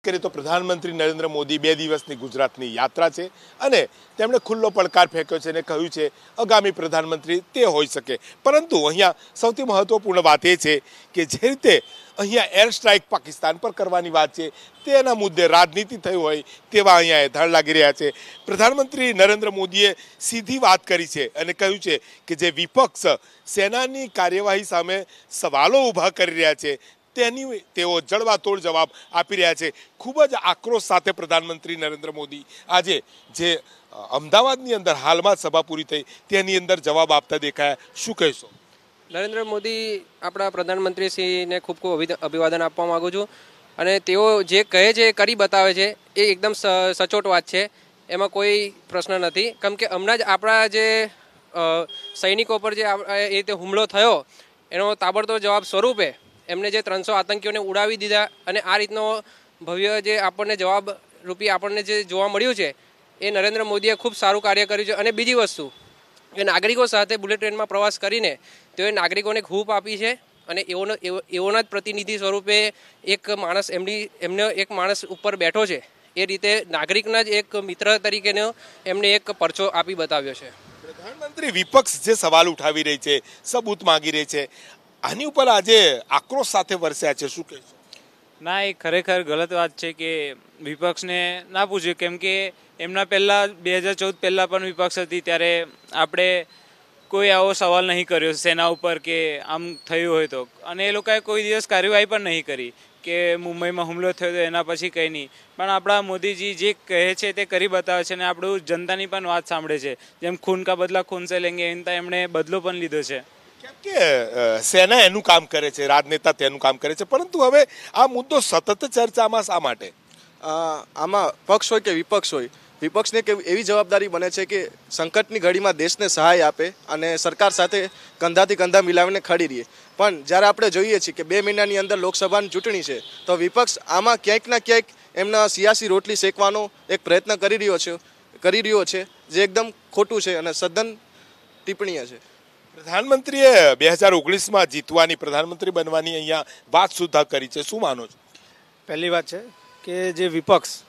કરીએ તો પ્રધાનમંત્રી નરેન્દ્ર મોદી 2 દિવસની ગુજરાતની યાત્રા છે અને તેમણે ખુલ્લો પડકાર ફેંક્યો છે અને કહ્યું છે આગામી પ્રધાનમંત્રી તે હોઈ શકે. પરંતુ અહીંયા સૌથી મહત્વપૂર્ણ વાત એ છે કે જે રીતે અહીંયા એર સ્ટ્રાઇક પાકિસ્તાન પર કરવાની વાત છે તેના મુદ્દે રાજનીતિ થઈ હોય તેવા અહીંયા એધાડ લાગી રહ્યા છે. પ્રધાનમંત્રી નરેન્દ્ર મોદીએ સીધી વાત કરી છે અને કહ્યું છે કે જે વિપક્ષ સેનાની કાર્યવાહી સામે સવાલો ઊભા કરી રહ્યા છે તેની તેઓ જડબાતોડ જવાબ આપી રહ્યા છે. ખૂબ જ આક્રોશ સાથે પ્રધાનમંત્રી નરેન્દ્ર મોદી આજે જે અમદાવાદની અંદર હાલમાં સભા પૂરી થઈ તેની અંદર જવાબ આપતા દેખાયા. શું કહેશો? નરેન્દ્ર મોદી આપણા પ્રધાનમંત્રીશ્રીને ખૂબ ખૂબ અભિવાદન આપવા માગું છું. અને તેઓ જે કહે છે એ કરી બતાવે છે એ એકદમ સચોટ વાત છે, એમાં કોઈ પ્રશ્ન નથી. કેમ કે હમણાં જ આપણા જે સૈનિકો પર જે એ રીતે હુમલો થયો એનો તાબડતોબ જવાબ સ્વરૂપે એમને જે 300 આતંકીઓને ઉડાવી દીધા અને આ રીતનો ભવ્ય જે આપણને જવાબ રૂપી આપણને જે જોવા મળ્યું છે એ નરેન્દ્ર મોદીએ ખૂબ સારું કાર્ય કર્યું છે. અને બીજી વસ્તુ કે નાગરિકો સાથે બુલેટ ટ્રેનમાં પ્રવાસ કરીને તેઓએ નાગરિકોને હૂંફ આપી છે અને એઓના જ પ્રતિનિધિ સ્વરૂપે એક માણસ એમને એક માણસ ઉપર બેઠો છે એ રીતે નાગરિકના જ એક મિત્ર તરીકેનો એમને એક પરચો આપી બતાવ્યો છે. પ્રધાનમંત્રી વિપક્ષ જે સવાલ ઉઠાવી રહી છે, સબૂત માંગી રહી છે, આની ઉપર આજે આક્રોશ સાથે વરસ્યા છે. શું કહેશો? ના, એ ખરેખર ગલત વાત છે કે વિપક્ષને ના પૂછ્યું. કેમ કે એમના પહેલાં 2014 પહેલાં પણ વિપક્ષ હતી ત્યારે આપણે કોઈ આવો સવાલ નહીં કર્યો સેના ઉપર કે આમ થયું હોય તો. અને એ લોકોએ કોઈ દિવસ કાર્યવાહી પણ નહીં કરી કે મુંબઈમાં હુમલો થયો તો એના પછી કંઈ નહીં. પણ આપણા મોદીજી જે કહે છે તે કરી બતાવે છે અને આપણું જનતાની પણ વાત સાંભળે છે. જેમ ખૂન કા બદલા ખૂન સે લેંગે એમ એમણે બદલો પણ લીધો છે. કેમ કે સેના એનું કામ કરે છે, રાજનેતા તેનું કામ કરે છે, પરંતુ હવે આ મુદ્દો સતત ચર્ચામાં શા માટે? આમાં પક્ષ હોય કે વિપક્ષ હોય, વિપક્ષને એવી જવાબદારી બને છે કે સંકટની ઘડીમાં દેશને સહાય આપે અને સરકાર સાથે કંધાથી કંધા મિલાવીને ખડી રહીએ. પણ જ્યારે આપણે જોઈએ છીએ કે 2 મહિનાની અંદર લોકસભાની ચૂંટણી છે તો વિપક્ષ આમાં ક્યાંક ના ક્યાંક એમના સિયાસી રોટલી શેકવાનો એક પ્રયત્ન કરી રહ્યો છે જે એકદમ ખોટું છે અને સદન ટિપ્પણીય છે. પ્રધાનમંત્રીએ 2019માં જીતવાની, પ્રધાનમંત્રી બનવાની અહીંયા વાત સુદ્ધા કરી છે. શું માનો છો? પહેલી વાત છે કે જે વિપક્ષ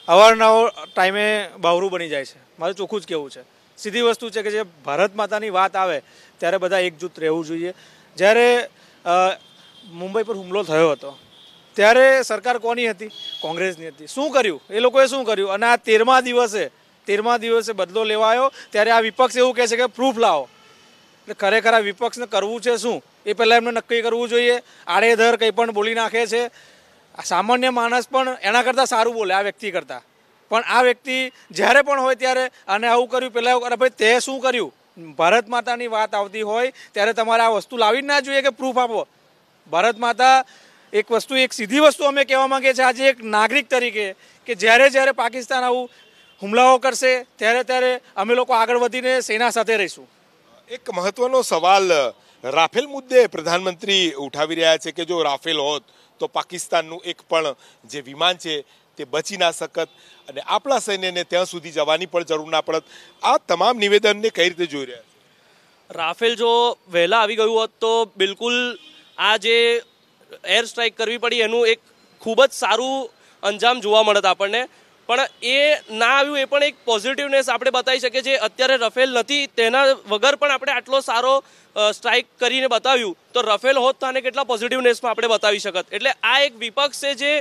અવારનવાર ટાઈમે બાવરું બની જાય છે. મારે ચોખ્ખું જ કહેવું છે. સીધી વસ્તુ છે કે જે ભારત માતાની વાત આવે ત્યારે બધા એકજૂથ રહેવું જોઈએ. જ્યારે મુંબઈ પર હુમલો થયો હતો ત્યારે સરકાર કોની હતી? કોંગ્રેસની હતી. શું કર્યું એ લોકોએ? શું કર્યું? અને આ 13મા દિવસે બદલો લેવાયો ત્યારે આ વિપક્ષ એવું કહે છે કે પ્રૂફ લાવો. એટલે ખરેખર આ વિપક્ષને કરવું છે શું એ પહેલાં એમને નક્કી કરવું જોઈએ. આડેધર કંઈ પણ બોલી નાખે છે. સામાન્ય માણસ પણ એના કરતાં સારું બોલે આ વ્યક્તિ કરતાં. પણ આ વ્યક્તિ જ્યારે પણ હોય ત્યારે અને આવું કર્યું, પહેલાં અરે ભાઈ તે શું કર્યું? ભારત માતાની વાત આવતી હોય ત્યારે તમારે આ વસ્તુ લાવી જ ના જોઈએ કે પ્રૂફ આપો. ભારત માતા એક સીધી વસ્તુ અમે કહેવા માંગીએ છીએ આજે એક નાગરિક તરીકે કે જ્યારે પાકિસ્તાન આવું હુમલાઓ કરશે ત્યારે અમે લોકો આગળ વધીને સેના સાથે રહીશું. એક મહત્વનો સવાલ રાફેલ મુદ્દે પ્રધાનમંત્રી ઉઠાવી રહ્યા છે કે જો રાફેલ હોત તો પાકિસ્તાનનું એક પણ જે વિમાન છે તે બચી ના શકત અને આપણા સૈન્યને ત્યાં સુધી જવાની પણ જરૂર ના પડત. આ તમામ નિવેદનને કઈ રીતે જોઈ રહ્યા છે? રાફેલ જો વહેલા આવી ગયું હોત તો બિલકુલ આ જે એર સ્ટ્રાઇક કરવી પડી એનું એક ખૂબ જ સારું અંજામ જોવા મળત આપણને. પણ એ ના આવ્યું એ પણ એક પોઝિટિવનેસ આપણે બતાવી શકીએ છીએ. અત્યારે રફેલ નથી તેના વગર પણ આપણે આટલો સારો સ્ટ્રાઇક કરીને બતાવ્યું તો રફેલ હોત તો આને કેટલા પોઝિટિવનેસમાં આપણે બતાવી શકત. એટલે આ એક વિપક્ષ છે જે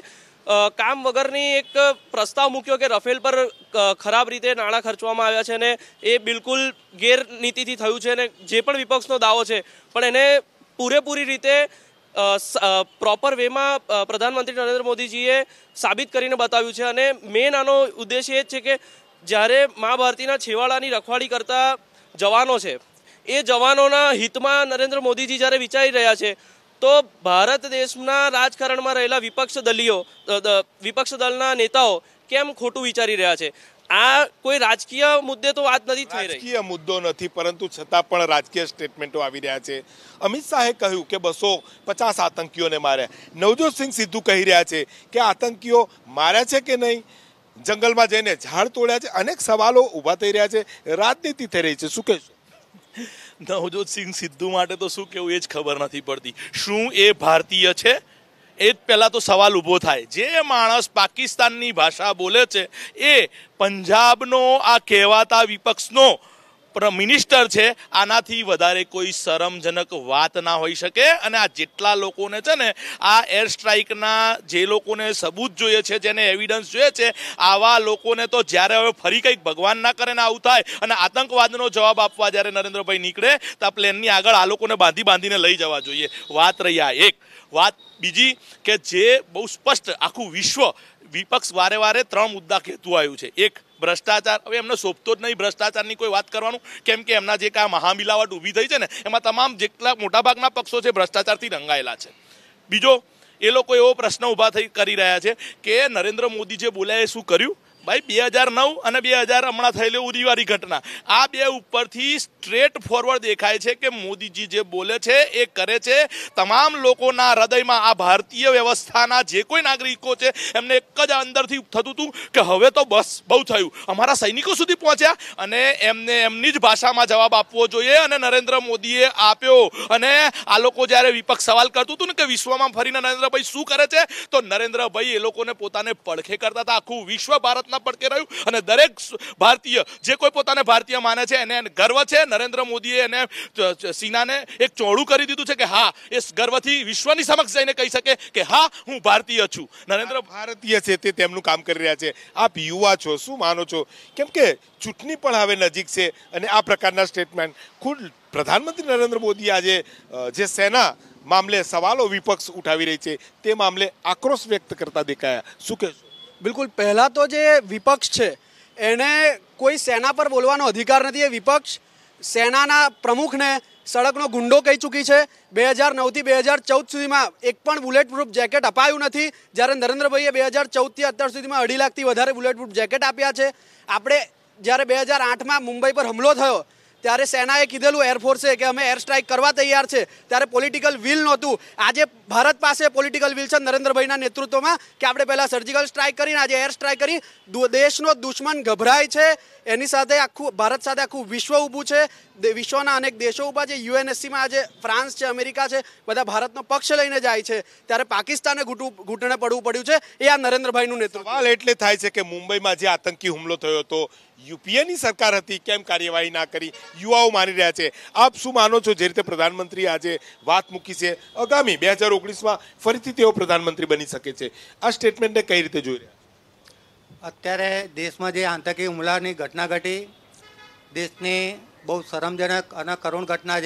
કામ વગરની એક પ્રસ્તાવ મૂક્યો કે રફેલ પર ખરાબ રીતે નાણાં ખર્ચવામાં આવ્યા છે અને એ બિલકુલ ગેરનીતિથી થયું છે. અને જે પણ વિપક્ષનો દાવો છે પણ એને પૂરેપૂરી રીતે પ્રોપર વેમાં પ્રધાનમંત્રી નરેન્દ્ર મોદીજીએ સાબિત કરીને બતાવ્યું છે. અને મેઇન આનો ઉદ્દેશ્ય એ જ છે કે જ્યારે મા ભારતીના છેવાડાની રખવાળી કરતા જવાનો છે એ જવાનોના હિતમાં નરેન્દ્ર મોદીજી જ્યારે વિચારી રહ્યા છે તો ભારત દેશના રાજકારણમાં રહેલા વિપક્ષ દળના નેતાઓ કેમ ખોટું વિચારી રહ્યા છે? આ કોઈ રાજકીય મુદ્દે તો વાત નથી થઈ રહી. રાજકીય મુદ્દો નથી પરંતુ છતાં પણ રાજકીય સ્ટેટમેન્ટો આવી રહ્યા છે. અમિત શાહે કહ્યું કે 250 આતંકીઓને માર્યા. નવજોતસિંહ સિદ્ધુ કહી રહ્યા છે કે આતંકીઓ માર્યા છે કે નહીં, જંગલમાં જઈને ઝાડ તોડ્યા છે. અનેક સવાલો ઊભા થઈ રહ્યા છે. રાજનીતિ થઈ રહી છે. શું કહેશો? નવજોતસિંહ સિદ્ધુ માટે તો શું કેવું એ જ ખબર નથી પડતી. શું એ ભારતીય છે એ જ પહેલાં તો સવાલ ઊભો થાય, જે માણસ પાકિસ્તાનની ભાષા બોલે છે એ પંજાબનો આ કહેવાતા વિપક્ષનો મિનિસ્ટર છે, આનાથી વધારે કોઈ શરમજનક વાત ના હોઈ શકે. અને આ જેટલા લોકોને છે ને આ એર સ્ટ્રાઇકના જે લોકોને સબૂત જોઈએ છે, જેને એવિડન્સ જોઈએ છે, આવા લોકોને તો જ્યારે હવે ફરી કંઈક ભગવાન ના કરે ને આવું થાય અને આતંકવાદનો જવાબ આપવા જ્યારે નરેન્દ્રભાઈ નીકળે તો આ પ્લેનની આગળ આ લોકોને બાંધીને લઈ જવા જોઈએ. વાત રહી આ એક. વાત બીજી કે જે બહુ સ્પષ્ટ આખું વિશ્વ વિપક્ષ વારે વારે 3 મુદ્દા કહેતું આવ્યું છે. એક, ભ્રષ્ટાચાર. હવે એમને શોભતો જ નહીં ભ્રષ્ટાચારની કોઈ વાત કરવાનું, કેમ કે એમના જે કાંઈ મહામિલાવટ ઊભી થઈ છે ને એમાં તમામ જેટલા મોટાભાગના પક્ષો છે ભ્રષ્ટાચારથી રંગાયેલા છે. બીજો, એ લોકો એવો પ્રશ્ન ઊભા કરી રહ્યા છે કે નરેન્દ્ર મોદી જે બોલ્યા એ શું કર્યું? ભાઈ 2009 અને 2000 હમણાં થયેલી ઉરીવારી ઘટના, આ બે ઉપરથી સ્ટ્રેટ ફોરવર્ડ દેખાય છે કે મોદીજી જે બોલે છે એ કરે છે. તમામ લોકોના હૃદયમાં આ ભારતીય વ્યવસ્થાના જે કોઈ નાગરિકો છે એમને એક જ અંદરથી થતું હતું કે હવે તો બસ બહુ થયું, અમારા સૈનિકો સુધી પહોંચ્યા અને એમને એમની જ ભાષામાં જવાબ આપવો જોઈએ. અને નરેન્દ્ર મોદીએ આપ્યો. અને આ લોકો જ્યારે વિપક્ષ સવાલ કરતું હતું ને કે વિશ્વમાં ફરીને નરેન્દ્રભાઈ શું કરે છે, તો નરેન્દ્રભાઈ એ લોકોને પોતાને પડખે કરતા હતા. આખું વિશ્વ ભારતના પડકે રહ્યું અને દરેક ભારતીય જે કોઈ પોતાને ભારતીય માને છે એને ગર્વ છે. નરેન્દ્ર મોદીએ એને સીનાને એક ચોળું કરી દીધું છે કે હા, એ ગર્વથી વિશ્વની સમક્ષ જઈને કહી શકે કે હા, હું ભારતીય છું. નરેન્દ્ર ભારતીય છે તે તેમનું કામ કરી રહ્યા છે. આપ યુવા છો, શું માનો છો? કેમ કે ચૂંટણી પણ હવે નજીક છે અને આ પ્રકારના સ્ટેટમેન્ટ ખુદ પ્રધાનમંત્રી નરેન્દ્ર મોદી આજે જે સેના મામલે સવાલો વિપક્ષ ઉઠાવી રહી છે તે મામલે આક્રોશ વ્યક્ત કરતા દેખાયા. શું કહેશો? બિલકુલ, પહેલાં તો જે વિપક્ષ છે એને કોઈ સેના પર બોલવાનો અધિકાર નથી. એ વિપક્ષ સેનાના પ્રમુખને સડકનો ગુંડો કહી ચૂકી છે. 2009થી 2014 સુધીમાં એક પણ બુલેટ પ્રૂફ જેકેટ અપાયું નથી, જ્યારે નરેન્દ્રભાઈએ 2014થી અત્યાર સુધીમાં 2.5 લાખથી વધારે બુલેટ પ્રૂફ જેકેટ આપ્યા છે. આપણે જ્યારે 2008માં મુંબઈ પર હુમલો થયો ત્યારે સેનાએ કીધેલું એરફોર્સે કે અમે એર સ્ટ્રાઇક કરવા તૈયાર છે, ત્યારે પોલિટિકલ વિલ નહોતું. આજે ભારત પાસે પોલિટિકલ વિલ છે નરેન્દ્રભાઈના નેતૃત્વમાં કે આપણે પહેલાં સર્જિકલ સ્ટ્રાઇક કરીને આજે એર સ્ટ્રાઇક કરી. દેશનો દુશ્મન ગભરાય છે, એની સાથે આખું ભારત સાથે આખું વિશ્વ ઊભું છે. વિશ્વના અનેક દેશો ઊભા છે. યુએનએસસીમાં આજે ફ્રાન્સ છે, અમેરિકા છે, બધા ભારતનો પક્ષ લઈને જાય છે. ત્યારે પાકિસ્તાને ઘૂંટણે પડવું પડ્યું છે. એ આ નરેન્દ્રભાઈનું નેતૃત્વ. સવાલ એટલે થાય છે કે મુંબઈમાં જે આતંકી હુમલો થયો હતો, યુપીએની સરકાર હતી, કેમ કાર્યવાહી ના કરી? યુવાઓ માની રહ્યા છે. આપ શું માનો છો? જે રીતે પ્રધાનમંત્રી આજે વાત મૂકી છે, આગામી 2019માં ફરીથી તેઓ પ્રધાનમંત્રી બની શકે છે, આ સ્ટેટમેન્ટને કઈ રીતે જોઈ રહ્યા? અત્યારે દેશમાં જે આતંકી હુમલાની ઘટના ઘટી, દેશની બહુ શરમજનક અને કરુણ ઘટના